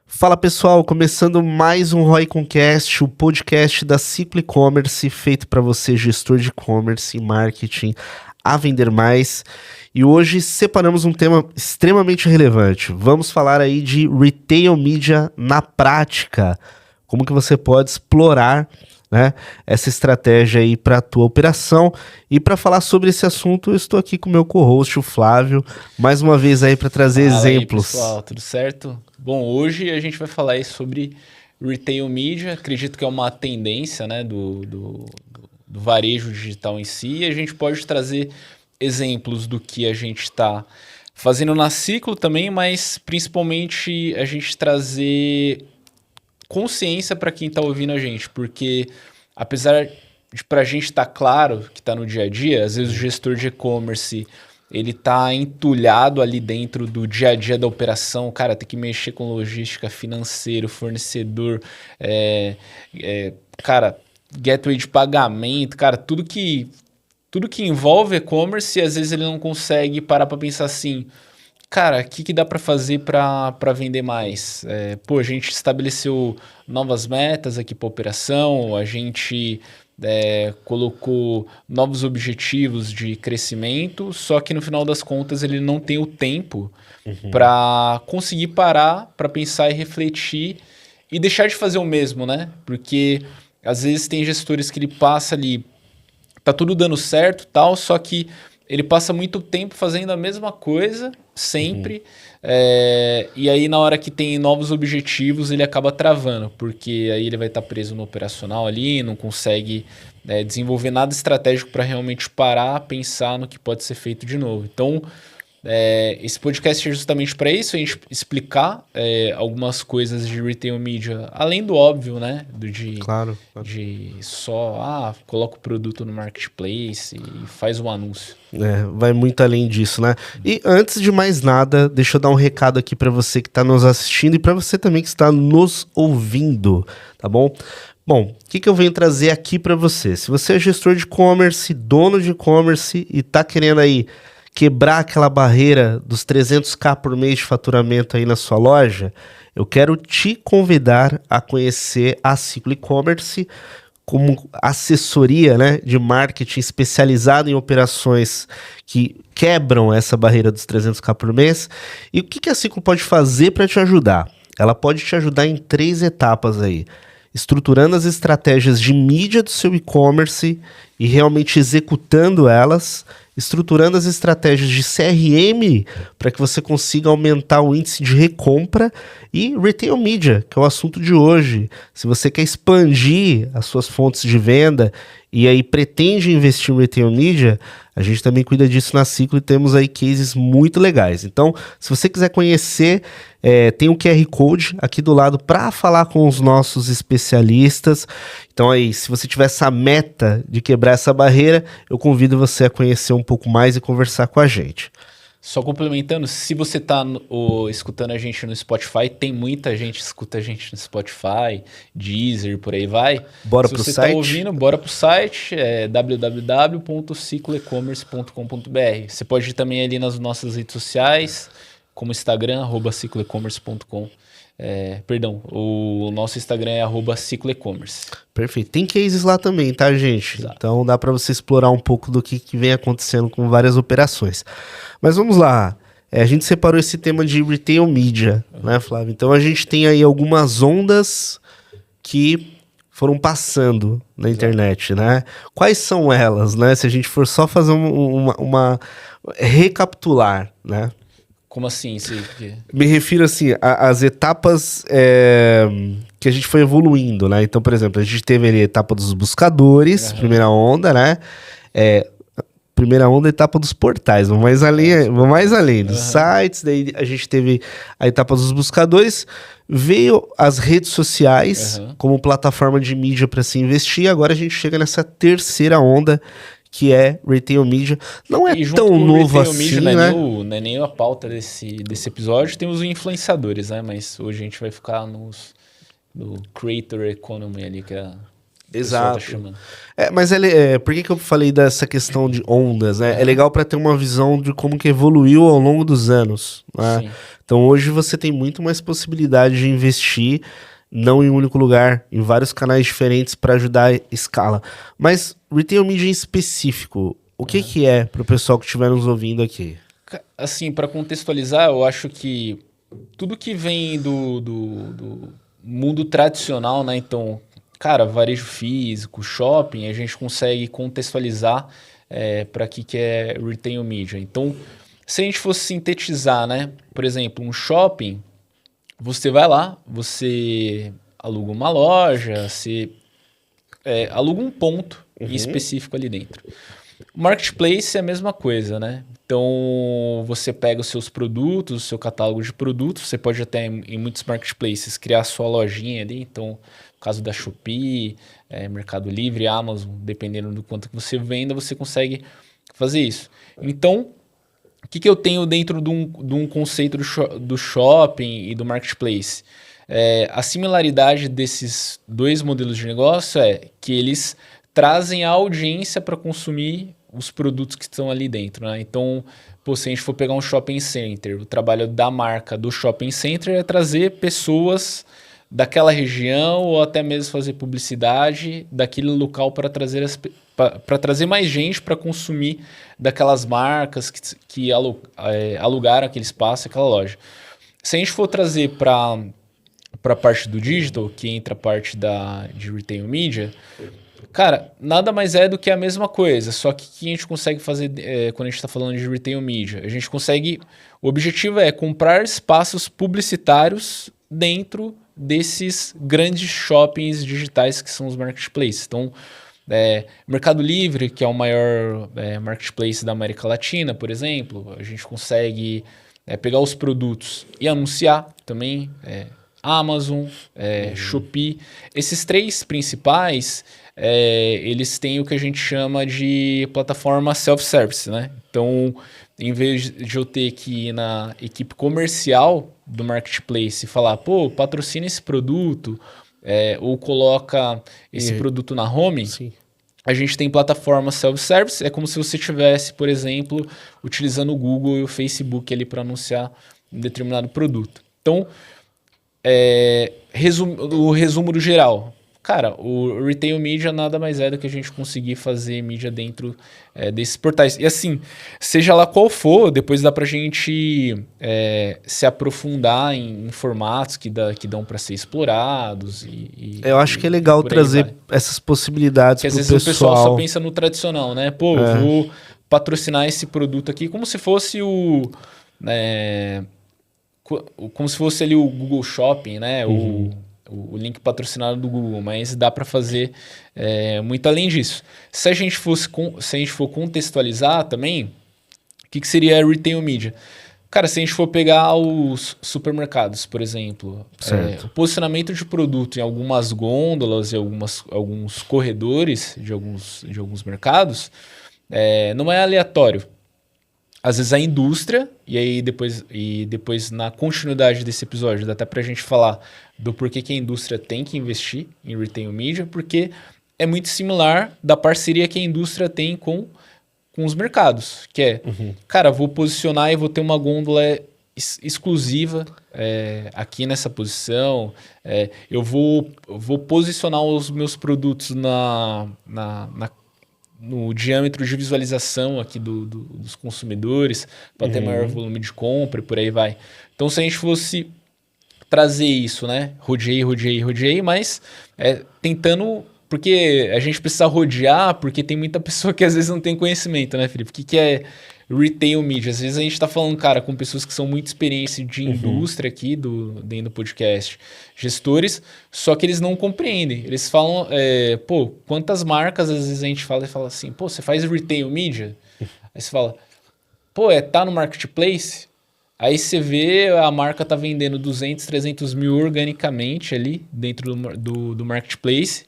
Fala pessoal, começando mais um ROI Concast, o podcast da Ciclo E-Commerce, feito para você, gestor de e-commerce e marketing, a vender mais. E hoje separamos um tema extremamente relevante. Vamos falar aí de Retail Media na prática. Como que você pode explorar, né, essa estratégia aí para a tua operação. E para falar sobre esse assunto, eu estou aqui com o meu co-host, o Flávio, mais uma vez aí para trazer Fala aí, exemplos. pessoal, tudo certo? Bom, hoje a gente vai falar aí sobre Retail Media. Acredito que é uma tendência, né, do varejo digital em si. E a gente pode trazer exemplos do que a gente está fazendo na Ciclo também, mas principalmente a gente trazer consciência para quem está ouvindo a gente, porque apesar de para a gente estar claro que está no dia a dia, às vezes o gestor de e-commerce ele está entulhado ali dentro do dia a dia da operação, cara, tem que mexer com logística, financeiro, fornecedor, cara, gateway de pagamento, cara, tudo que envolve e-commerce, e às vezes ele não consegue parar para pensar assim, cara, o que dá para fazer para vender mais? A gente estabeleceu novas metas aqui para operação, a gente colocou novos objetivos de crescimento, só que no final das contas ele não tem o tempo para conseguir parar, para pensar e refletir e deixar de fazer o mesmo, né? Porque às vezes tem gestores que ele passa ali, tá tudo dando certo, tal, só que ele passa muito tempo fazendo a mesma coisa, sempre, e aí na hora que tem novos objetivos ele acaba travando, porque aí ele vai estar preso no operacional ali, não consegue desenvolver nada estratégico para realmente parar, pensar no que pode ser feito de novo. Então, esse podcast é justamente para isso, a gente explicar algumas coisas de retail media, além do óbvio, né? Claro. De só, coloca o produto no marketplace e faz um anúncio. Vai muito além disso, né? E antes de mais nada, deixa eu dar um recado aqui para você que está nos assistindo e para você também que está nos ouvindo, tá bom? Bom, o que eu venho trazer aqui para você? Se você é gestor de e-commerce, dono de e-commerce e está querendo aí quebrar aquela barreira dos 300k por mês de faturamento aí na sua loja, eu quero te convidar a conhecer a Ciclo E-Commerce como assessoria, né, de marketing especializada em operações que quebram essa barreira dos 300k por mês. E o que a Ciclo pode fazer para te ajudar? Ela pode te ajudar em 3 etapas aí. Estruturando as estratégias de mídia do seu e-commerce e realmente executando elas, estruturando as estratégias de CRM para que você consiga aumentar o índice de recompra e Retail Media, que é o assunto de hoje. Se você quer expandir as suas fontes de venda e aí pretende investir em Retail Media, a gente também cuida disso na Ciclo e temos aí cases muito legais. Então, se você quiser conhecer, tem um QR Code aqui do lado para falar com os nossos especialistas. Então aí, se você tiver essa meta de quebrar essa barreira, eu convido você a conhecer um pouco mais e conversar com a gente. Só complementando, se você está escutando a gente no Spotify, tem muita gente que escuta a gente no Spotify, Deezer, por aí vai. Bora se pro você site? está ouvindo, bora pro site, www.cicloecommerce.com.br. Você pode ir também ali nas nossas redes sociais, como Instagram, @cicloecommerce.com. O nosso Instagram é @cicloecommerce. Perfeito. Tem cases lá também, tá, gente? Exato. Então dá para você explorar um pouco do que vem acontecendo com várias operações. Mas vamos lá. A gente separou esse tema de Retail Media, né, Flávio? Então a gente tem aí algumas ondas que foram passando na internet, né? Quais são elas, né? Se a gente for só fazer uma recapitular, né? Como assim? Me refiro assim às etapas que a gente foi evoluindo, né? Então, por exemplo, a gente teve ali a etapa dos buscadores, primeira onda, né? Primeira onda, a etapa dos portais, vamos mais além dos sites, daí a gente teve a etapa dos buscadores, veio as redes sociais como plataforma de mídia para se investir, agora a gente chega nessa terceira onda, que é Retail Media. Não é tão novo assim, Media, né? Não é nem a pauta desse episódio, tem os influenciadores, né? Mas hoje a gente vai ficar no Creator Economy ali, que é Exato. Tá chamando. Mas por que eu falei dessa questão de ondas, né? É legal para ter uma visão de como que evoluiu ao longo dos anos, né? Sim. Então hoje você tem muito mais possibilidade de investir, não em um único lugar, em vários canais diferentes para ajudar a escala. Mas retail media em específico, o que é para o pessoal que estiver nos ouvindo aqui? Assim, para contextualizar, eu acho que tudo que vem do mundo tradicional, né? Então, cara, varejo físico, shopping, a gente consegue contextualizar para que é retail media. Então, se a gente fosse sintetizar, né? Por exemplo, um shopping, você vai lá, você aluga uma loja, você aluga um ponto em específico ali dentro. O marketplace é a mesma coisa, né? Então, você pega os seus produtos, o seu catálogo de produtos, você pode até, em muitos marketplaces, criar a sua lojinha ali. Então, no caso da Shopee, Mercado Livre, Amazon, dependendo do quanto que você venda, você consegue fazer isso. Então, o que eu tenho dentro de um conceito do shopping e do marketplace? A similaridade desses dois modelos de negócio é que eles trazem a audiência para consumir os produtos que estão ali dentro, né? Então, se a gente for pegar um shopping center, o trabalho da marca do shopping center é trazer pessoas daquela região ou até mesmo fazer publicidade daquele local para trazer mais gente para consumir daquelas marcas que alugaram aquele espaço, aquela loja. Se a gente for trazer para a parte do digital, que entra a parte de retail media, cara, nada mais é do que a mesma coisa, só que o que a gente consegue fazer quando a gente está falando de retail media? A gente consegue... O objetivo é comprar espaços publicitários dentro desses grandes shoppings digitais que são os marketplaces. Então, Mercado Livre, que é o maior marketplace da América Latina, por exemplo, a gente consegue pegar os produtos e anunciar também. Amazon, Shopee. Esses três principais, eles têm o que a gente chama de plataforma self-service, né? Então, em vez de eu ter que ir na equipe comercial do marketplace e falar, patrocina esse produto, ou coloca esse produto na home, Sim. a gente tem plataforma self-service. É como se você estivesse, por exemplo, utilizando o Google e o Facebook ali para anunciar um determinado produto. Então, o resumo do geral. Cara, o retail media nada mais é do que a gente conseguir fazer mídia dentro desses portais. E assim, seja lá qual for, depois dá pra gente se aprofundar em formatos que dão para ser explorados. Eu acho que é legal trazer essas possibilidades pro pessoal. Porque às vezes o pessoal só pensa no tradicional, né? Eu vou patrocinar esse produto aqui como se fosse como se fosse ali o Google Shopping, né? O link patrocinado do Google, mas dá para fazer muito além disso. Se a gente for contextualizar também, o que seria retail media? Cara, se a gente for pegar os supermercados, por exemplo, o posicionamento de produto em algumas gôndolas e alguns corredores de alguns mercados, não é aleatório. Às vezes a indústria, e aí depois na continuidade desse episódio, dá até pra gente falar do porquê que a indústria tem que investir em retail media, porque é muito similar da parceria que a indústria tem com os mercados, que é, cara, vou posicionar e vou ter uma gôndola exclusiva aqui nessa posição, eu vou posicionar os meus produtos no diâmetro de visualização aqui dos consumidores, para ter maior volume de compra e por aí vai. Então, se a gente fosse trazer isso, né? Rodeei, mas tentando... Porque a gente precisa rodear, porque tem muita pessoa que às vezes não tem conhecimento, né, Felipe? O que é retail media? Às vezes a gente está falando, cara, com pessoas que são muito experientes de indústria aqui dentro do podcast, gestores, só que eles não compreendem. Eles falam, quantas marcas às vezes a gente fala assim, você faz retail media? Aí você fala, tá no marketplace? Aí você vê a marca tá vendendo 200, 300 mil organicamente ali dentro do marketplace,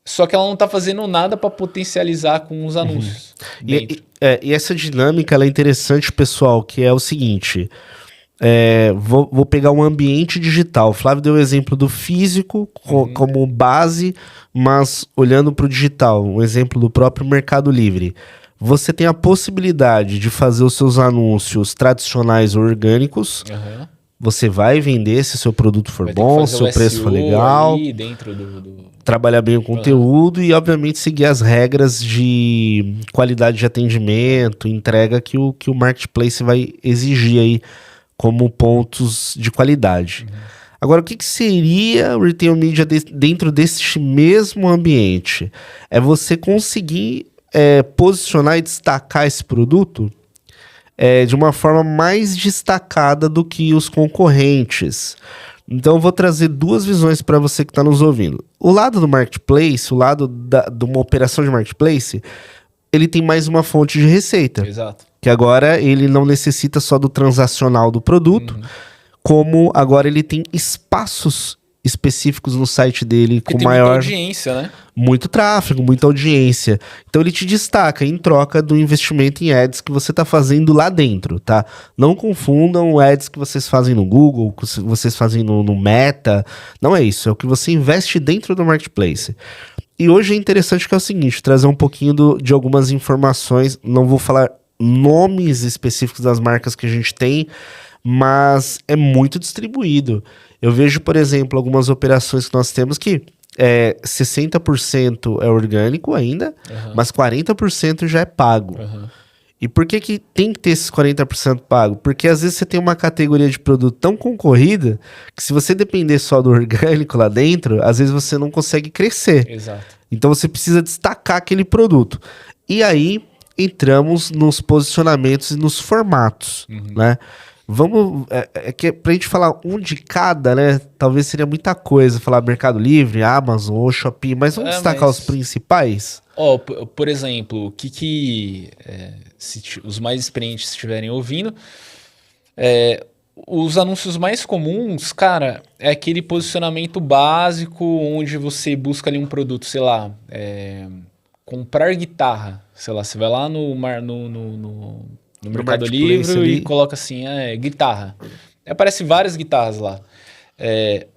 só que ela não está fazendo nada para potencializar com os anúncios. E essa dinâmica ela é interessante, pessoal, que é o seguinte... vou pegar um ambiente digital. O Flávio deu o exemplo do físico como base, mas olhando para o digital, um exemplo do próprio Mercado Livre. Você tem a possibilidade de fazer os seus anúncios tradicionais ou orgânicos. Você vai vender se seu produto for bom, se o preço for legal. Ali dentro trabalhar bem o conteúdo e, obviamente, seguir as regras de qualidade de atendimento, entrega que o Marketplace vai exigir aí como pontos de qualidade. Agora, o que seria o Retail Media dentro deste mesmo ambiente? É você conseguir posicionar e destacar esse produto de uma forma mais destacada do que os concorrentes. Então eu vou trazer duas visões para você que está nos ouvindo. O lado do Marketplace, o lado de uma operação de Marketplace, ele tem mais uma fonte de receita. Exato. Que agora ele não necessita só do transacional do produto, como agora ele tem espaços específicos no site dele porque com tem maior... muita audiência, né? Muito tráfego, muita audiência. Então ele te destaca em troca do investimento em ads que você está fazendo lá dentro, tá? Não confundam ads que vocês fazem no Google, que vocês fazem no Meta. Não é isso, é o que você investe dentro do Marketplace. E hoje é interessante que é o seguinte, trazer um pouquinho de algumas informações. Não vou falar nomes específicos das marcas que a gente tem, mas é muito distribuído. Eu vejo, por exemplo, algumas operações que nós temos que 60% é orgânico ainda, mas 40% já é pago. E por que tem que ter esses 40% pago? Porque às vezes você tem uma categoria de produto tão concorrida que se você depender só do orgânico lá dentro, às vezes você não consegue crescer. Exato. Então você precisa destacar aquele produto. E aí entramos nos posicionamentos e nos formatos, né? Vamos, que pra gente falar um de cada, né? Talvez seria muita coisa, falar Mercado Livre, Amazon ou Shopee, mas vamos destacar os principais? Por exemplo, se os mais experientes estiverem ouvindo, os anúncios mais comuns, cara, é aquele posicionamento básico onde você busca ali um produto, sei lá, comprar guitarra, sei lá, você vai lá no Mercado Livre e coloca assim, guitarra. Aparece várias guitarras lá.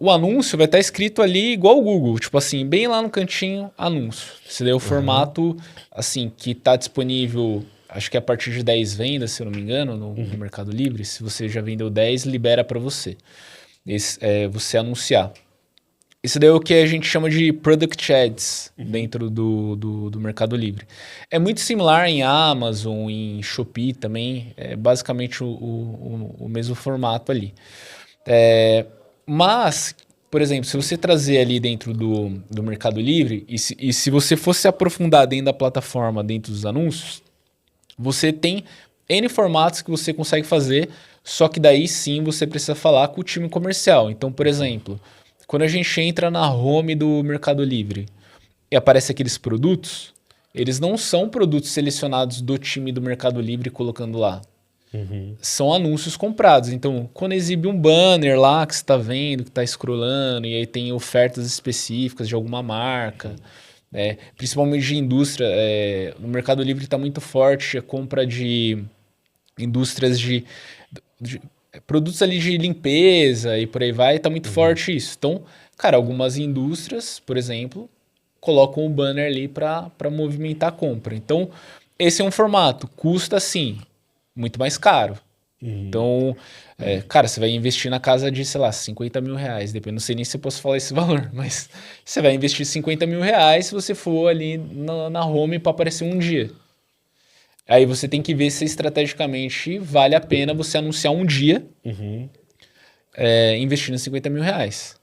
O anúncio vai estar escrito ali igual o Google, tipo assim, bem lá no cantinho, anúncio. Esse daí é o formato, assim, que está disponível, acho que a partir de 10 vendas, se eu não me engano, no Mercado Livre. Se você já vendeu 10, libera para você. Você anunciar. Isso daí é o que a gente chama de Product Ads dentro do Mercado Livre. É muito similar em Amazon, em Shopee também. É basicamente o mesmo formato ali. Mas, por exemplo, se você trazer ali dentro do Mercado Livre, e se você fosse se aprofundar dentro da plataforma, dentro dos anúncios, você tem N formatos que você consegue fazer, só que daí sim você precisa falar com o time comercial. Então, por exemplo, quando a gente entra na home do Mercado Livre e aparece aqueles produtos, eles não são produtos selecionados do time do Mercado Livre colocando lá. São anúncios comprados. Então, quando exibe um banner lá que você está vendo, que está scrollando, e aí tem ofertas específicas de alguma marca, principalmente de indústria, no Mercado Livre está muito forte a compra de indústrias de produtos ali de limpeza e por aí vai, tá muito forte isso. Então, cara, algumas indústrias, por exemplo, colocam um banner ali para movimentar a compra. Então, esse é um formato, custa sim, muito mais caro. Então, cara, você vai investir na casa de, sei lá, 50 mil reais, depende, não sei nem se eu posso falar esse valor, mas você vai investir 50 mil reais se você for ali na home para aparecer um dia. Aí você tem que ver se estrategicamente vale a pena você anunciar um dia investindo 50 mil reais.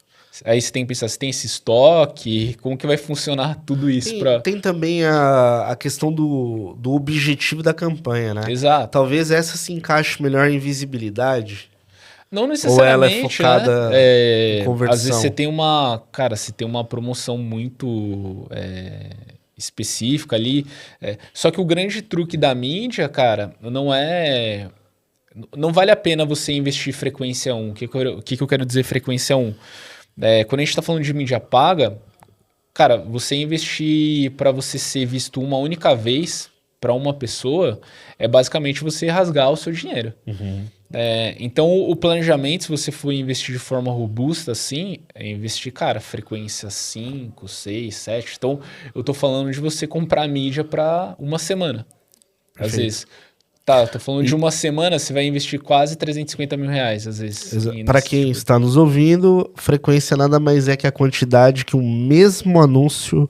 Aí você tem que pensar, se tem esse estoque, como que vai funcionar tudo isso? Tem também a questão do objetivo da campanha, né? Exato. Talvez essa se encaixe melhor em visibilidade. Não necessariamente, ou ela é focada em conversão. Às vezes você tem uma promoção muito específica ali. Só que o grande truque da mídia, cara, não vale a pena você investir frequência 1. O que eu quero dizer frequência 1? Quando a gente está falando de mídia paga, cara, você investir para você ser visto uma única vez para uma pessoa é basicamente você rasgar o seu dinheiro. Então, o planejamento, se você for investir de forma robusta, assim, é investir, cara, frequência 5, 6, 7. Então, eu tô falando de você comprar mídia para uma semana. Às Perfeito. vezes. Tá, tô falando de uma semana, você vai investir quase 350 mil reais, às vezes. Para quem está nos ouvindo, frequência nada mais é que a quantidade que o mesmo anúncio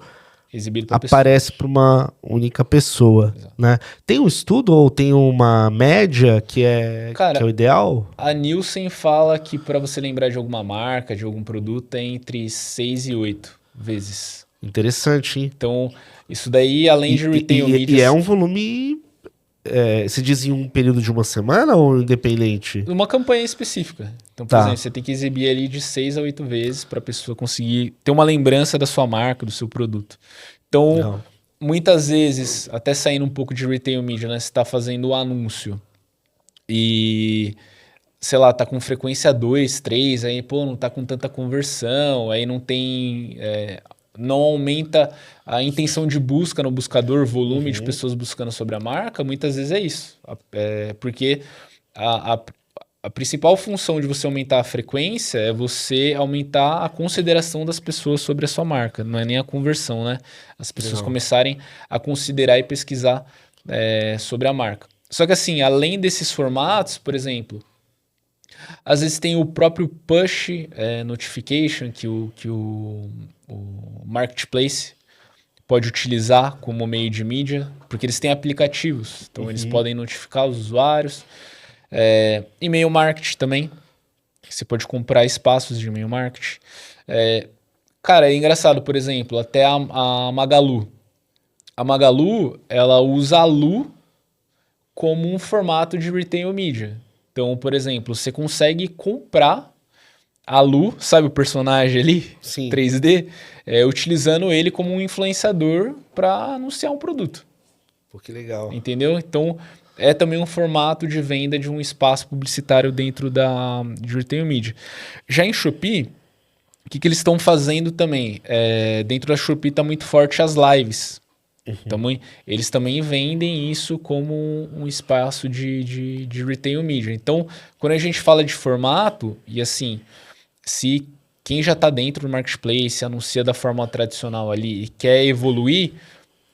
Exibido pra aparece para uma única pessoa, Exato. né? Tem um estudo ou tem uma média que é, Cara, que é o ideal? A Nielsen fala que para você lembrar de alguma marca, de algum produto, é entre 6 e 8 vezes. Interessante, hein? Então, isso daí, além de retail media... E é um volume, se diz em um período de uma semana ou independente? Uma campanha específica. Então, por exemplo, você tem que exibir ali de 6 a 8 vezes para a pessoa conseguir ter uma lembrança da sua marca, do seu produto. Então, muitas vezes, até saindo um pouco de retail media, né? Você está fazendo o anúncio e, sei lá, tá com frequência 2, 3, aí, pô, não tá com tanta conversão, aí não tem... não aumenta a intenção de busca no buscador, volume de pessoas buscando sobre a marca, muitas vezes é isso. Porque a principal função de você aumentar a frequência é você aumentar a consideração das pessoas sobre a sua marca, não é nem a conversão, né? As pessoas começarem a considerar e pesquisar sobre a marca. Só que assim, além desses formatos, por exemplo, às vezes tem o próprio push notification que o marketplace pode utilizar como meio de mídia, porque eles têm aplicativos, então eles podem notificar os usuários. E-mail marketing também, você pode comprar espaços de e-mail marketing. Cara, é engraçado, por exemplo, até a Magalu. A Magalu, ela usa a Lu como um formato de retail media. Então, por exemplo, você consegue comprar a Lu, sabe o personagem ali? Sim. 3D, utilizando ele como um influenciador para anunciar um produto. Pô, que legal. Entendeu? Então, é também um formato de venda de um espaço publicitário dentro de retail media. Já em Shopee, o que eles estão fazendo também? Dentro da Shopee está muito forte as lives. Eles também vendem isso como um espaço de retail media. Então, quando a gente fala de formato, e assim, se quem já está dentro do marketplace, anuncia da forma tradicional ali e quer evoluir,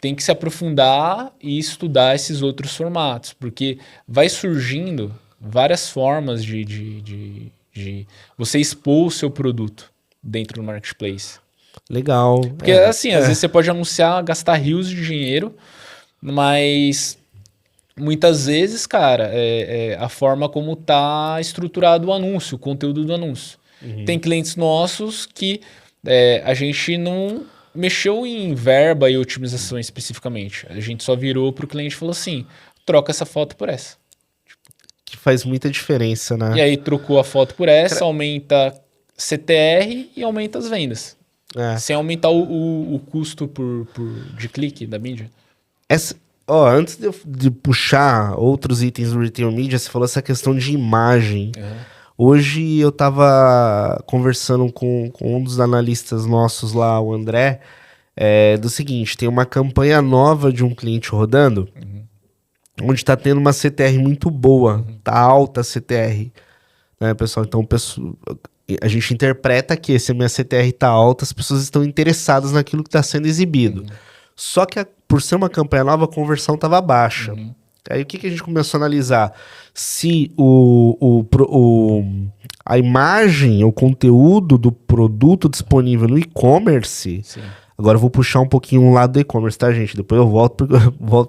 tem que se aprofundar e estudar esses outros formatos, porque vai surgindo várias formas de você expor o seu produto dentro do marketplace. Legal. Porque assim, às vezes você pode anunciar, gastar rios de dinheiro, mas muitas vezes, cara, a forma como tá estruturado o anúncio, o conteúdo do anúncio. Tem clientes nossos que a gente não mexeu em verba e otimização especificamente. A gente só virou pro cliente e falou assim, troca essa foto por essa. Que faz muita diferença, né? E aí trocou a foto por essa, aumenta CTR e aumenta as vendas. Sem aumentar o custo de clique da mídia. Antes de puxar outros itens do retail media, você falou essa questão de imagem. Hoje eu tava conversando com um dos analistas nossos lá, o André, do seguinte, tem uma campanha nova de um cliente rodando, onde tá tendo uma CTR muito boa, tá alta a CTR, né, pessoal? Então, a gente interpreta que se a minha CTR tá alta, as pessoas estão interessadas naquilo que está sendo exibido. Só que por ser uma campanha nova, a conversão estava baixa. Aí o que a gente começou a analisar? Se a imagem, o conteúdo do produto disponível no e-commerce... Agora eu vou puxar um pouquinho um lado do e-commerce, tá, gente? Depois eu volto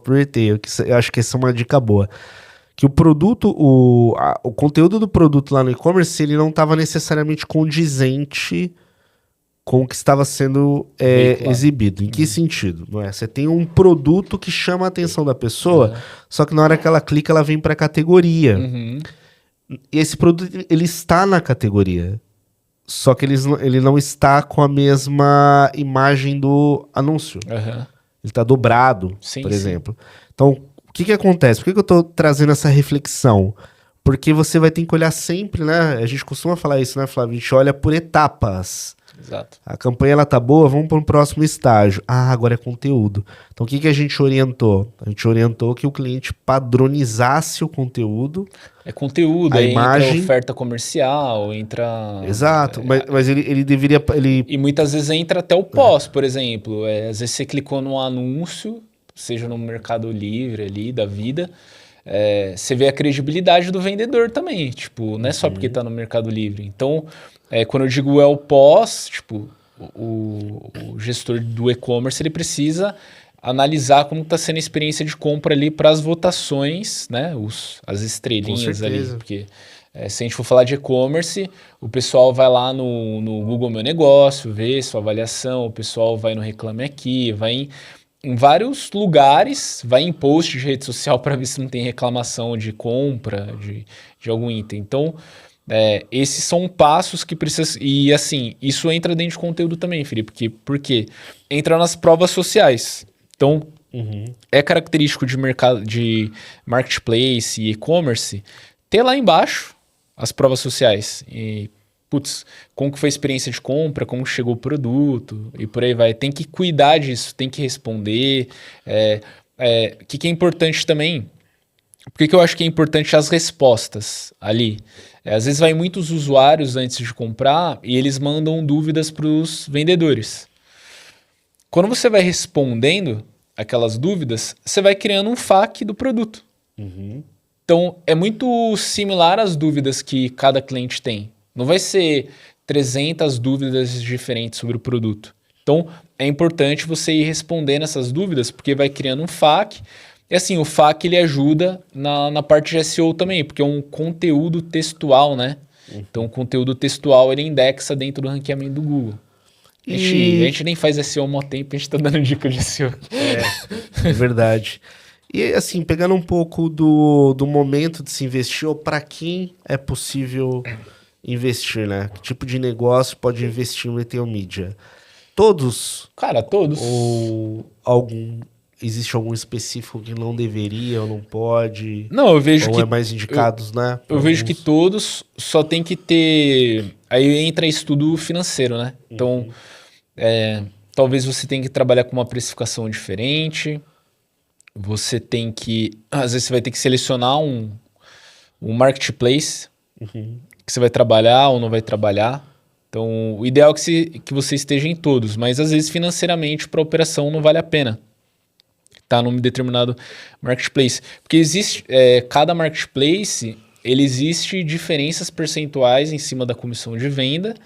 pro retail, que eu acho que essa é uma dica boa. Que o produto, o conteúdo do produto lá no e-commerce, ele não estava necessariamente condizente com o que estava sendo exibido. Em que sentido? Não é? Você tem um produto que chama a atenção da pessoa, só que na hora que ela clica, ela vem para a categoria. E esse produto, ele está na categoria. Só que ele não está com a mesma imagem do anúncio. Ele está dobrado, por exemplo. Então, o que acontece? Por que eu estou trazendo essa reflexão? Porque você vai ter que olhar sempre, né? A gente costuma falar isso, né, Flávio? A gente olha por etapas. Exato. A campanha ela tá boa, vamos para o próximo estágio. Ah, agora é conteúdo. Então o que a gente orientou? A gente orientou que o cliente padronizasse o conteúdo. É conteúdo, A aí entra imagem. oferta comercial, entra... Exato, mas ele deveria. E muitas vezes entra até o pós, por exemplo. Às vezes você clicou num anúncio, seja no Mercado Livre ali, da vida, você vê a credibilidade do vendedor também. Tipo, não é só porque tá no Mercado Livre. Então, quando eu digo o pós, tipo, o gestor do e-commerce, ele precisa analisar como está sendo a experiência de compra ali para as votações, né? As estrelinhas ali. Porque se a gente for falar de e-commerce, o pessoal vai lá no Google Meu Negócio, vê sua avaliação, o pessoal vai no Reclame Aqui, vai em vários lugares, vai em post de rede social para ver se não tem reclamação de compra de algum item. Então, esses são passos que precisam... E assim, isso entra dentro de conteúdo também, Felipe, porque entra nas provas sociais. Então, é característico de mercado, de marketplace e e-commerce ter lá embaixo as provas sociais. E, putz, como que foi a experiência de compra, como chegou o produto e por aí vai. Tem que cuidar disso, tem que responder. O que é importante também... Por que eu acho que é importante as respostas ali? Às vezes vai muitos usuários antes de comprar e eles mandam dúvidas para os vendedores. Quando você vai respondendo aquelas dúvidas, você vai criando um FAQ do produto. Então, é muito similar às dúvidas que cada cliente tem. Não vai ser 300 dúvidas diferentes sobre o produto. Então, é importante você ir respondendo essas dúvidas, porque vai criando um FAQ. E assim, o FAQ ele ajuda na parte de SEO também, porque é um conteúdo textual, né? Então, o conteúdo textual ele indexa dentro do ranqueamento do Google. A gente nem faz SEO há um tempo, a gente tá dando dica de SEO. É verdade. E assim, pegando um pouco do momento de se investir, ou para quem é possível investir, né? Que tipo de negócio pode investir no retail media? Todos? Cara, todos. Ou existe algum específico que não deveria ou não pode? Não, eu vejo ou que... é mais indicados, né? Eu vejo que todos só tem que ter... Aí entra estudo financeiro, né? Então, talvez você tenha que trabalhar com uma precificação diferente. Você tem que... Às vezes você vai ter que selecionar um marketplace que você vai trabalhar ou não vai trabalhar. Então, o ideal é que você esteja em todos, mas às vezes financeiramente para a operação não vale a pena tá num determinado marketplace. Porque existe, cada marketplace, ele existe diferenças percentuais em cima da comissão de venda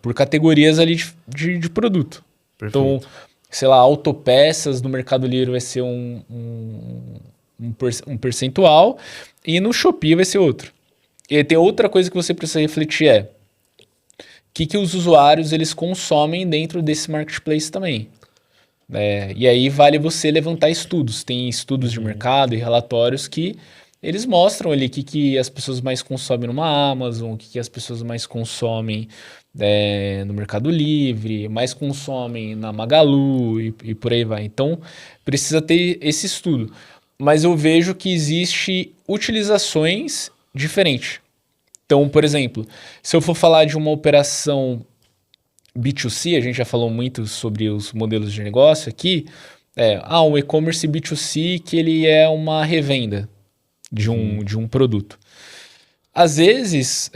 por categorias ali de produto. Perfeito. Então, sei lá, autopeças no Mercado Livre vai ser um percentual e no Shopee vai ser outro. E tem outra coisa que você precisa refletir o que os usuários eles consomem dentro desse marketplace também. E aí vale você levantar estudos. Tem estudos de mercado e relatórios que eles mostram ali o que as pessoas mais consomem numa Amazon, o que as pessoas mais consomem no Mercado Livre, mais consomem na Magalu e por aí vai. Então, precisa ter esse estudo. Mas eu vejo que existe utilizações diferentes. Então, por exemplo, se eu for falar de uma operação B2C, a gente já falou muito sobre os modelos de negócio aqui, um e-commerce B2C que ele é uma revenda de um produto. Às vezes,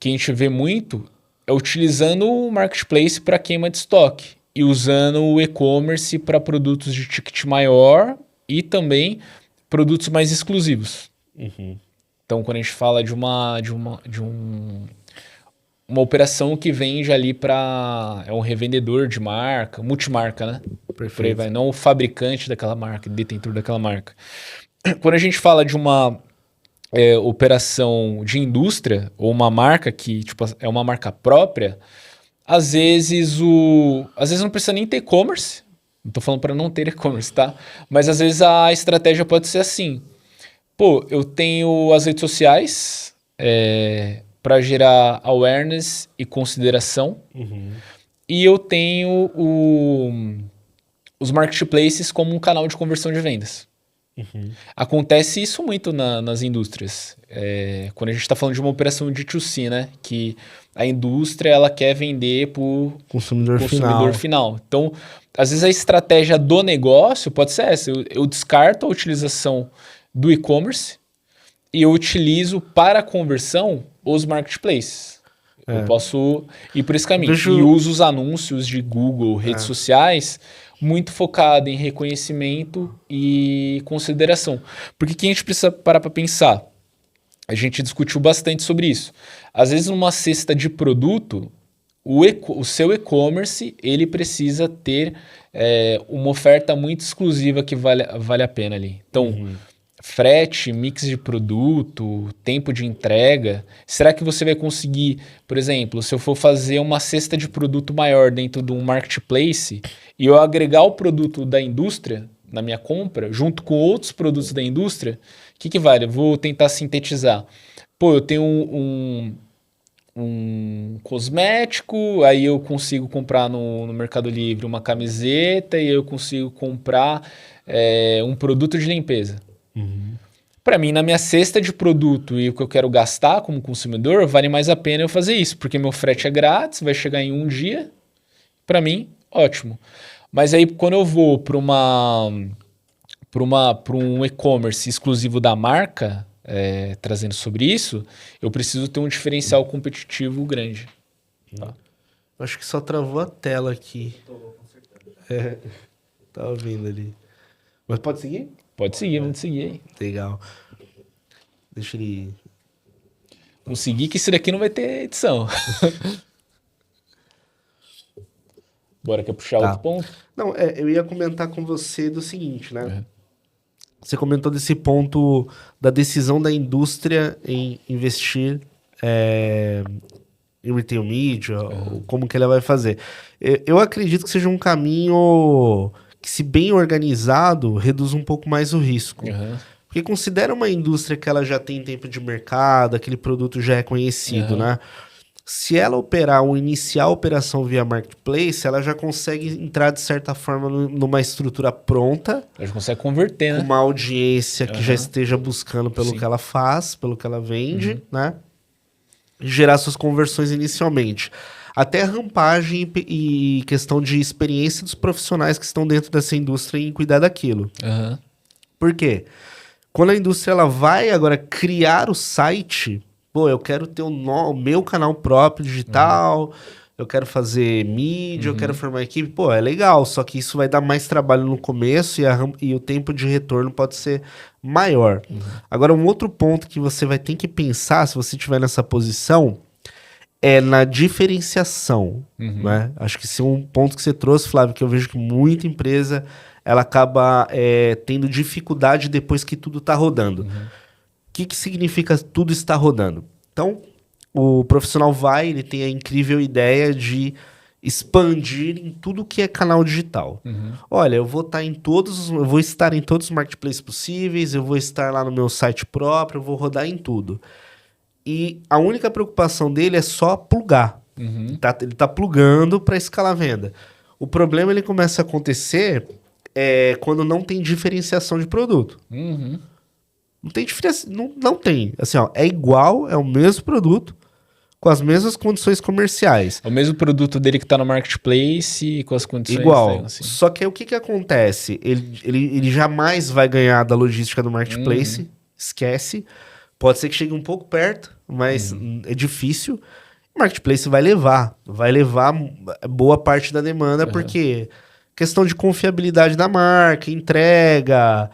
que a gente vê muito é utilizando o marketplace para queima de estoque e usando o e-commerce para produtos de ticket maior e também produtos mais exclusivos. Então, quando a gente fala de uma operação que vende ali para... É um revendedor de marca, multimarca, né? Perfeito. Por aí vai, não o fabricante daquela marca, detentor daquela marca. Quando a gente fala de uma operação de indústria, ou uma marca que tipo, é uma marca própria, às vezes não precisa nem ter e-commerce. Não tô falando para não ter e-commerce, tá? Mas às vezes a estratégia pode ser assim. Pô, eu tenho as redes sociais... para gerar awareness e consideração. E eu tenho os marketplaces como um canal de conversão de vendas. Acontece isso muito nas indústrias. Quando a gente está falando de uma operação de D2C, né? Que a indústria ela quer vender para o consumidor final. Então, às vezes a estratégia do negócio pode ser essa. Eu descarto a utilização do e-commerce e eu utilizo para a conversão os marketplaces. Eu posso ir por esse caminho. E uso os anúncios de Google, redes sociais, muito focado em reconhecimento e consideração. Porque que a gente precisa parar para pensar? A gente discutiu bastante sobre isso. Às vezes, numa cesta de produto, o seu e-commerce ele precisa ter uma oferta muito exclusiva que vale a pena ali. Então, frete, mix de produto, tempo de entrega. Será que você vai conseguir, por exemplo, se eu for fazer uma cesta de produto maior dentro de um marketplace e eu agregar o produto da indústria na minha compra, junto com outros produtos da indústria, o que vale? Eu vou tentar sintetizar. Pô, eu tenho um cosmético, aí eu consigo comprar no Mercado Livre uma camiseta e eu consigo comprar um produto de limpeza. Para mim, na minha cesta de produto e o que eu quero gastar como consumidor, vale mais a pena eu fazer isso, porque meu frete é grátis, vai chegar em um dia. Para mim, ótimo. Mas aí, quando eu vou para um e-commerce exclusivo da marca, trazendo sobre isso, eu preciso ter um diferencial competitivo grande. Tá? Acho que só travou a tela aqui. Tá ouvindo ali. Mas pode seguir? Pode seguir, vamos seguir aí. Legal. Deixa ele... Vamos seguir que isso daqui não vai ter edição. Bora, quer puxar outro ponto? Não, eu ia comentar com você do seguinte, né? Você comentou desse ponto da decisão da indústria em investir em retail media, ou como que ela vai fazer. Eu acredito que seja um caminho que, se bem organizado, reduz um pouco mais o risco. Porque considera uma indústria que ela já tem tempo de mercado, aquele produto já é conhecido, né? Se ela iniciar a operação via marketplace, ela já consegue entrar, de certa forma, numa estrutura pronta. Ela já consegue converter, né? Com uma audiência que já esteja buscando pelo que ela faz, pelo que ela vende, né? E gerar suas conversões inicialmente. Até rampagem e questão de experiência dos profissionais que estão dentro dessa indústria em cuidar daquilo. Por quê? Quando a indústria ela vai agora criar o site... Pô, eu quero ter o meu canal próprio digital, eu quero fazer mídia, eu quero formar equipe. Pô, é legal, só que isso vai dar mais trabalho no começo e o tempo de retorno pode ser maior. Agora, um outro ponto que você vai ter que pensar, se você estiver nessa posição, é na diferenciação. Né? Acho que esse é um ponto que você trouxe, Flávio, que eu vejo que muita empresa ela acaba tendo dificuldade depois que tudo está rodando. O que significa tudo está rodando? Então, o profissional ele tem a incrível ideia de expandir em tudo que é canal digital. Olha, eu vou estar em todos os marketplaces possíveis, eu vou estar lá no meu site próprio, eu vou rodar em tudo. E a única preocupação dele é só plugar. Ele tá plugando para escalar a venda. O problema ele começa a acontecer quando não tem diferenciação de produto. Não tem diferença, não tem. Assim, ó, é igual, é o mesmo produto, com as mesmas condições comerciais. É o mesmo produto dele que está no marketplace, com as condições... Igual, assim. Só que aí o que acontece? Ele jamais vai ganhar da logística do marketplace, esquece. Pode ser que chegue um pouco perto, mas é difícil. O marketplace vai levar boa parte da demanda, porque questão de confiabilidade da marca, entrega...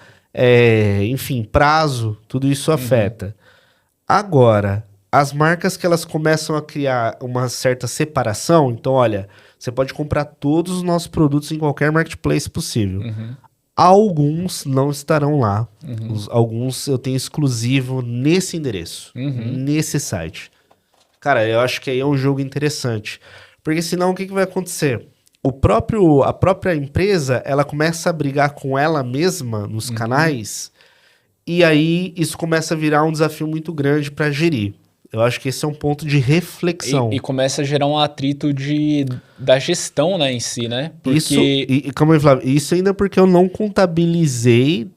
enfim, prazo, tudo isso afeta. Agora, as marcas que elas começam a criar uma certa separação, então, olha, você pode comprar todos os nossos produtos em qualquer marketplace possível. Alguns não estarão lá. Alguns eu tenho exclusivo nesse endereço, nesse site. Cara, eu acho que aí é um jogo interessante. Porque senão o que vai acontecer? A própria empresa, ela começa a brigar com ela mesma nos canais, e aí isso começa a virar um desafio muito grande para gerir. Eu acho que esse é um ponto de reflexão. E começa a gerar um atrito da gestão, né, em si, né? Porque... Isso ainda porque eu não contabilizei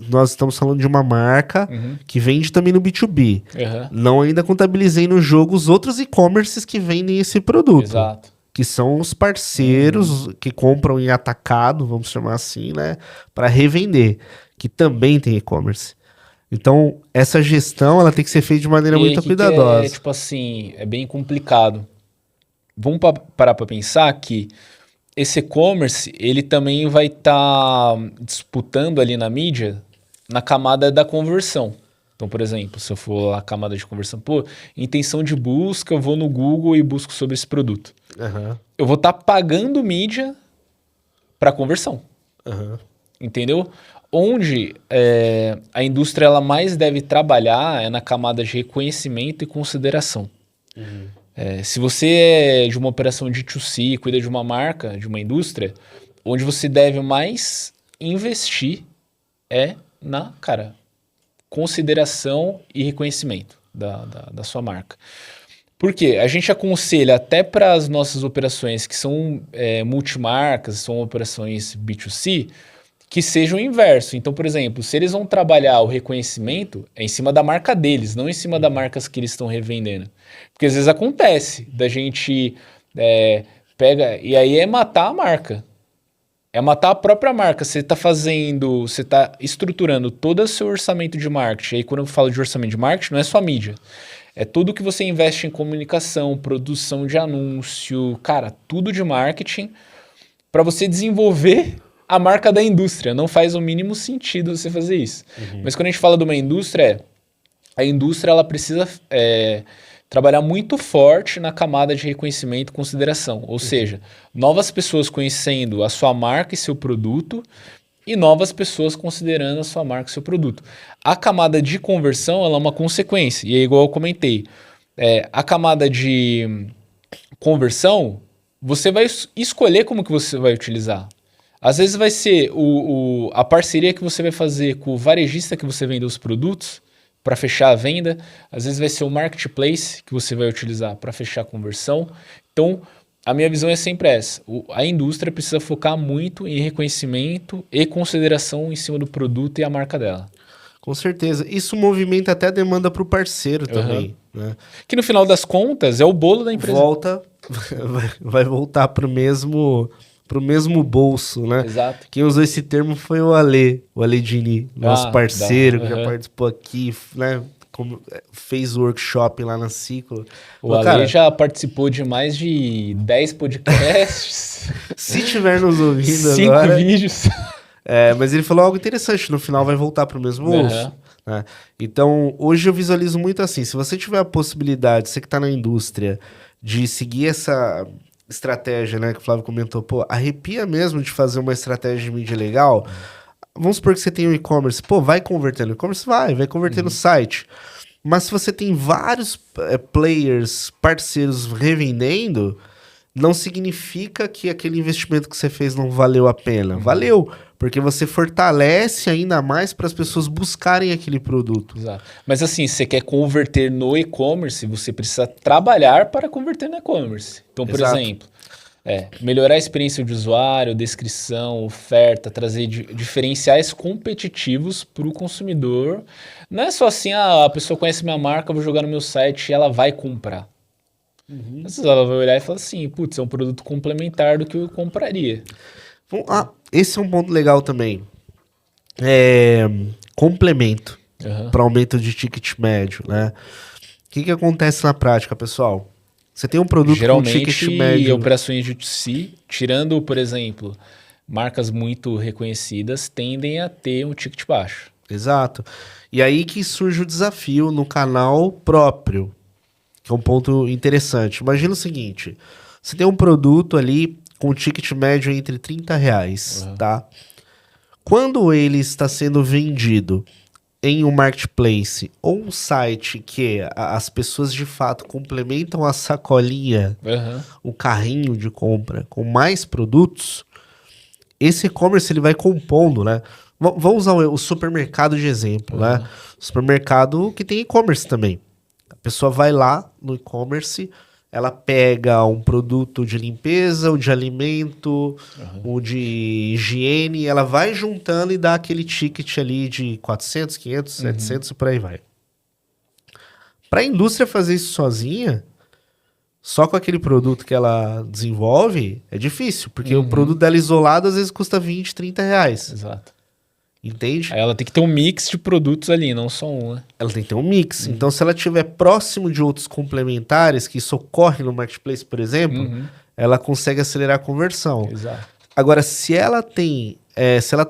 nós estamos falando de uma marca que vende também no B2B. Uhum. Não ainda contabilizei no jogo os outros e-commerces que vendem esse produto. Exato. Que são os parceiros que compram em atacado, vamos chamar assim, né? Para revender, que também tem e-commerce. Então, essa gestão ela tem que ser feita de maneira muito cuidadosa. Tipo assim, é bem complicado. Vamos parar para pensar que esse e-commerce, ele também vai estar disputando ali na mídia, na camada da conversão. Então, por exemplo, se eu for a camada de conversão, intenção de busca, eu vou no Google e busco sobre esse produto. Eu vou estar pagando mídia para conversão. Entendeu? Onde a indústria ela mais deve trabalhar é na camada de reconhecimento e consideração. Se você é de uma operação de D2C, cuida de uma marca, de uma indústria, onde você deve mais investir é na, consideração e reconhecimento da sua marca. Por quê? A gente aconselha até para as nossas operações que são multimarcas, são operações B2C, que sejam o inverso. Então, por exemplo, se eles vão trabalhar o reconhecimento, é em cima da marca deles, não em cima das marcas que eles estão revendendo. Porque às vezes acontece da gente pega... E aí é matar a marca. É matar a própria marca. Você está estruturando todo o seu orçamento de marketing. Aí quando eu falo de orçamento de marketing, não é só mídia. É tudo que você investe em comunicação, produção de anúncio, tudo de marketing para você desenvolver a marca da indústria. Não faz o mínimo sentido você fazer isso. Mas quando a gente fala de uma indústria, a indústria ela precisa trabalhar muito forte na camada de reconhecimento e consideração. Ou seja, novas pessoas conhecendo a sua marca e seu produto e novas pessoas considerando a sua marca e seu produto. A camada de conversão ela é uma consequência. E é igual eu comentei. A camada de conversão, você vai escolher como que você vai utilizar. Às vezes vai ser a parceria que você vai fazer com o varejista que você vende os produtos para fechar a venda. Às vezes vai ser o marketplace que você vai utilizar para fechar a conversão. Então, a minha visão é sempre essa. A indústria precisa focar muito em reconhecimento e consideração em cima do produto e a marca dela. Com certeza. Isso movimenta até a demanda para o parceiro também. Né? Que no final das contas é o bolo da empresa. Vai voltar para o mesmo bolso, né? Exato. Quem usou esse termo foi o Ale Dini, nosso parceiro, que já participou aqui, né? Fez o workshop lá na Ciclo. O Ale já participou de mais de 10 podcasts. Se tiver nos ouvindo 5 agora... 5 vídeos. Mas ele falou algo interessante, no final vai voltar para o mesmo bolso. Né? Então, hoje eu visualizo muito assim, se você tiver a possibilidade, você que está na indústria, de seguir essa estratégia, né, que o Flávio comentou, arrepia mesmo de fazer uma estratégia de mídia legal. Vamos supor que você tem um e-commerce, vai converter no e-commerce? Vai converter no site. Mas se você tem vários players, parceiros revendendo, não significa que aquele investimento que você fez não valeu a pena. Valeu, porque você fortalece ainda mais para as pessoas buscarem aquele produto. Exato. Mas assim, você quer converter no e-commerce, você precisa trabalhar para converter no e-commerce. Então, por exemplo, melhorar a experiência de usuário, descrição, oferta, trazer diferenciais competitivos para o consumidor. Não é só assim, a pessoa conhece minha marca, eu vou jogar no meu site e ela vai comprar. Às vezes ela vai olhar e falar assim, é um produto complementar do que eu compraria. Esse é um ponto legal também. Complemento para aumento de ticket médio, né? O que acontece na prática, pessoal? Você tem um produto com ticket médio... Geralmente, operações de D2C, tirando, por exemplo, marcas muito reconhecidas, tendem a ter um ticket baixo. Exato. E aí que surge o desafio no canal próprio, que é um ponto interessante. Imagina o seguinte, você tem um produto ali com ticket médio entre R$30, tá? Quando ele está sendo vendido em um marketplace ou um site que as pessoas de fato complementam a sacolinha, o carrinho de compra com mais produtos, esse e-commerce ele vai compondo, né? Vamos usar o supermercado de exemplo, né? O supermercado que tem e-commerce também. A pessoa vai lá no e-commerce, ela pega um produto de limpeza, um de alimento, um de higiene, ela vai juntando e dá aquele ticket ali de 400, 500, 700 e por aí vai. Para a indústria fazer isso sozinha, só com aquele produto que ela desenvolve, é difícil, porque o produto dela isolado às vezes custa 20, 30 reais. Exato. Entende? Aí ela tem que ter um mix de produtos ali, não só um, né? Ela tem que ter um mix. Então, se ela estiver próximo de outros complementares, que isso ocorre no marketplace, por exemplo, ela consegue acelerar a conversão. Exato. Agora, se ela tem, se ela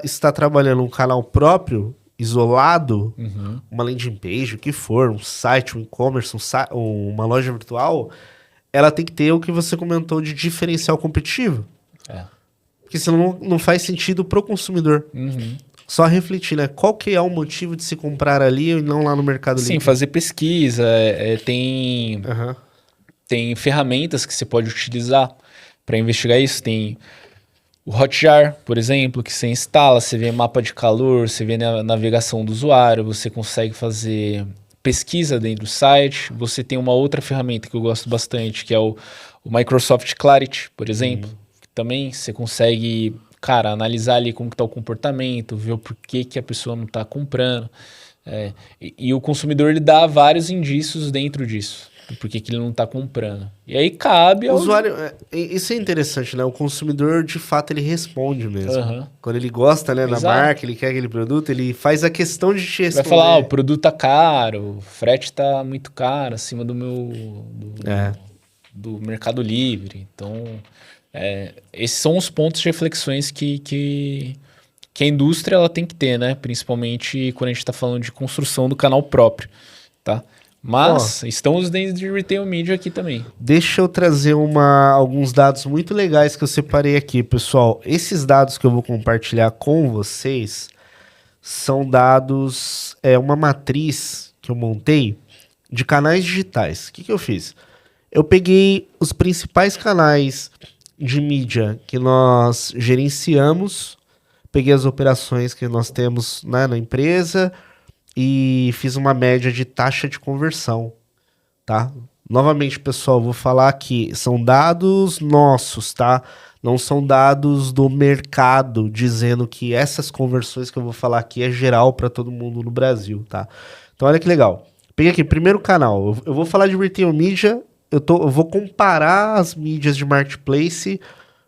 está trabalhando um canal próprio, isolado, uma landing page, o que for, um site, um e-commerce, uma loja virtual, ela tem que ter o que você comentou de diferencial competitivo. Porque senão não faz sentido pro consumidor. Só refletir, né? Qual que é o motivo de se comprar ali e não lá no Mercado Livre? Sim, fazer pesquisa, tem ferramentas que você pode utilizar para investigar isso. Tem o Hotjar, por exemplo, que você instala, você vê mapa de calor, você vê a navegação do usuário, você consegue fazer pesquisa dentro do site. Você tem uma outra ferramenta que eu gosto bastante, que é o Microsoft Clarity, por exemplo. Também você consegue, cara, analisar ali como que tá o comportamento, ver o porquê que a pessoa não está comprando. E o consumidor, ele dá vários indícios dentro disso, do porquê que ele não está comprando. E aí cabe O ao usuário, isso é interessante, né? O consumidor, de fato, ele responde mesmo. Quando ele gosta, né, da marca, ele quer aquele produto, ele faz a questão de te responder. Vai falar, o produto tá caro, o frete tá muito caro, acima do do Mercado Livre. Então, esses são os pontos de reflexões que a indústria ela tem que ter, né? Principalmente quando a gente está falando de construção do canal próprio, tá? Mas estamos dentro de Retail Media aqui também. Deixa eu trazer alguns dados muito legais que eu separei aqui, pessoal. Esses dados que eu vou compartilhar com vocês são dados, uma matriz que eu montei de canais digitais. O que eu fiz? Eu peguei os principais canais de mídia que nós gerenciamos, peguei as operações que nós temos, né, na empresa e fiz uma média de taxa de conversão, tá? Novamente, pessoal, vou falar que são dados nossos, tá? Não são dados do mercado dizendo que essas conversões que eu vou falar aqui é geral para todo mundo no Brasil, tá? Então, olha que legal. Peguei aqui, primeiro canal. Eu vou falar de Retail Media. Eu vou comparar as mídias de marketplace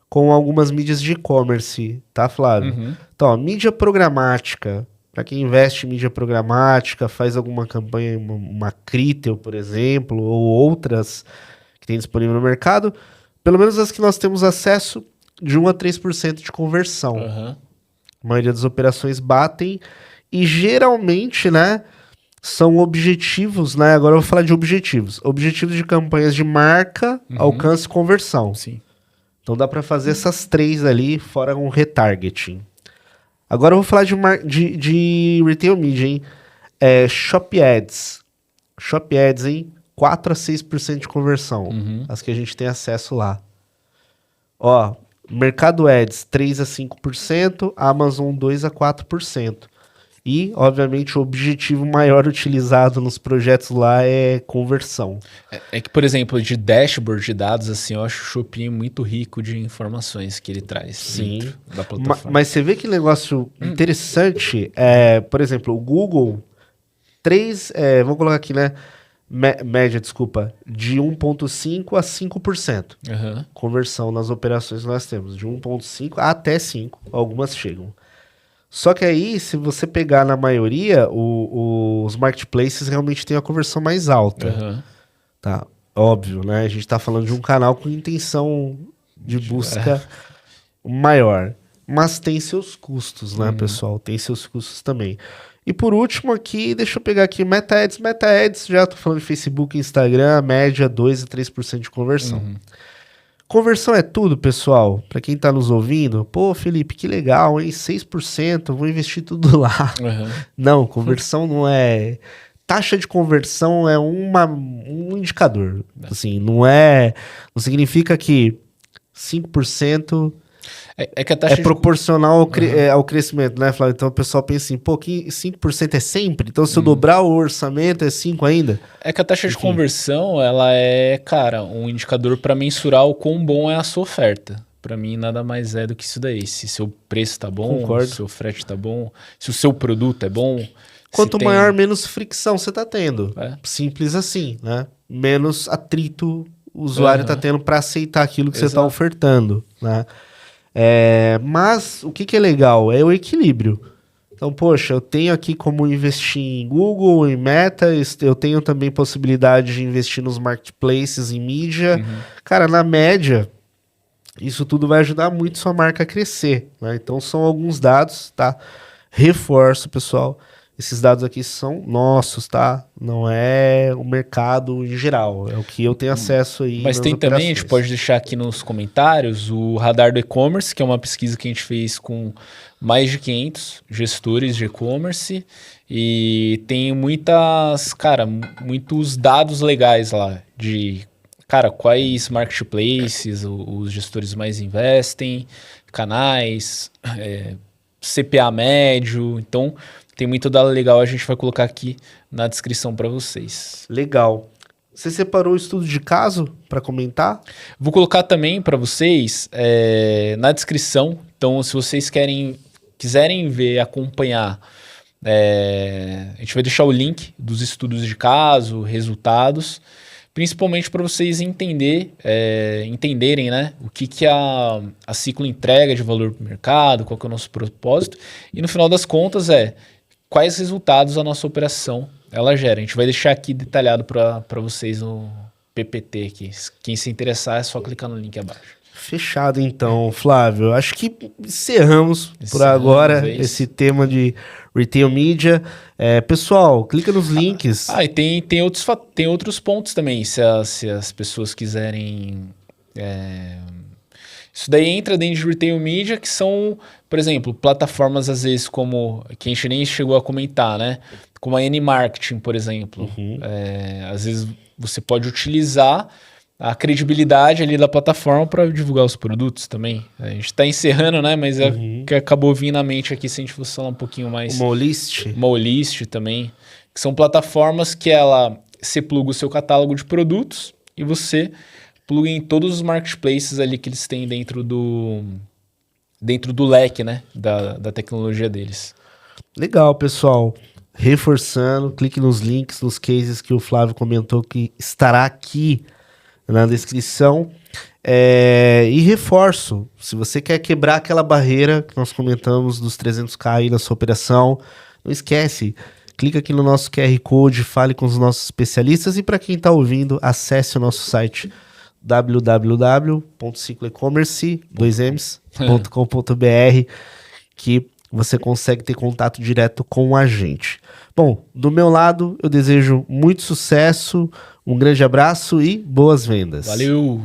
com algumas mídias de e-commerce, tá, Flávio? Então, ó, mídia programática. Para quem investe em mídia programática, faz alguma campanha, uma Critel, por exemplo, ou outras que tem disponível no mercado, pelo menos as que nós temos acesso, de 1 a 3% de conversão. A maioria das operações batem e geralmente, né, são objetivos, né? Agora eu vou falar de objetivos. Objetivos de campanhas de marca, alcance e conversão. Sim. Então dá para fazer essas três ali, fora um retargeting. Agora eu vou falar de Retail Media, hein? Shop Ads. Shop Ads, hein? 4 a 6% de conversão. As que a gente tem acesso lá. Ó, Mercado Ads, 3 a 5%. Amazon, 2 a 4%. E, obviamente, o objetivo maior utilizado nos projetos lá é conversão. É que, por exemplo, de dashboard de dados, assim, eu acho o Shopping muito rico de informações que ele traz. Sim. Da plataforma. Mas você vê que negócio interessante, por exemplo, o Google, vamos colocar aqui, né? Média, desculpa, de 1,5% a 5%. Conversão nas operações que nós temos, de 1,5% até 5%. Algumas chegam. Só que aí, se você pegar na maioria, os marketplaces realmente têm a conversão mais alta. Tá? Óbvio, né? A gente tá falando de um canal com intenção de busca maior. Mas tem seus custos, né, pessoal? Tem seus custos também. E por último aqui, deixa eu pegar aqui Meta Ads. Meta Ads, já tô falando de Facebook e Instagram, média 2 a 3% de conversão. Conversão é tudo, pessoal. Para quem tá nos ouvindo, pô, Felipe, que legal, hein? 6%, vou investir tudo lá. Não, conversão não é... Taxa de conversão é um indicador. Assim, não significa que 5% É que a taxa É proporcional ao crescimento, né, Flávio? Então o pessoal pensa assim, pô, que 5% é sempre? Então se eu dobrar o orçamento é 5 ainda? É que a taxa de conversão, ela é, cara, um indicador para mensurar o quão bom é a sua oferta. Para mim, nada mais é do que isso daí. Se seu preço tá bom, Concordo. se seu frete tá bom, se o seu produto é bom. Quanto maior, menos fricção você tá tendo. É. Simples assim, né? Menos atrito o usuário tá tendo para aceitar aquilo que você tá ofertando, né? Mas o que é legal é o equilíbrio. Então, poxa, eu tenho aqui como investir em Google, em Meta, eu tenho também possibilidade de investir nos marketplaces, em mídia. Cara, na média, isso tudo vai ajudar muito sua marca a crescer, né? Então, são alguns dados, tá? Reforço, pessoal. Esses dados aqui são nossos, tá? Não é o mercado em geral. É o que eu tenho acesso aí. Mas tem também, a gente pode deixar aqui nos comentários, o Radar do E-Commerce, que é uma pesquisa que a gente fez com mais de 500 gestores de e-commerce. E tem muitos dados legais lá de, cara, quais marketplaces os gestores mais investem, canais, CPA médio. Então, tem muito dado legal, a gente vai colocar aqui na descrição para vocês. Legal. Você separou o estudo de caso para comentar? Vou colocar também para vocês na descrição. Então, se vocês quiserem ver, acompanhar, a gente vai deixar o link dos estudos de caso, resultados, principalmente para vocês entenderem, né, o que a Ciclo entrega de valor para o mercado, qual que é o nosso propósito. E no final das contas quais resultados a nossa operação ela gera. A gente vai deixar aqui detalhado para vocês no PPT aqui. Quem se interessar é só clicar no link abaixo. Fechado então, Flávio. Acho que encerramos por agora esse tema de Retail Media. Pessoal, clica nos links. E tem outros pontos também, se as pessoas quiserem... Isso daí entra dentro de Retail Media, que são, por exemplo, plataformas às vezes como, que a gente nem chegou a comentar, né? Como a N-Marketing, por exemplo. Às vezes você pode utilizar a credibilidade ali da plataforma para divulgar os produtos também. A gente está encerrando, né? Mas é que acabou vindo na mente aqui, se a gente fosse falar um pouquinho mais... Molist também. Que são plataformas que você pluga o seu catálogo de produtos e você pluga em todos os marketplaces ali que eles têm dentro do leque, né? Da tecnologia deles. Legal, pessoal. Reforçando, clique nos links, nos cases que o Flávio comentou que estará aqui na descrição. E reforço, se você quer quebrar aquela barreira que nós comentamos dos 300k aí na sua operação, não esquece, clica aqui no nosso QR Code, fale com os nossos especialistas e para quem está ouvindo, acesse o nosso site www.cicloecommerce.com.br que você consegue ter contato direto com a gente. Bom, do meu lado, eu desejo muito sucesso, um grande abraço e boas vendas. Valeu!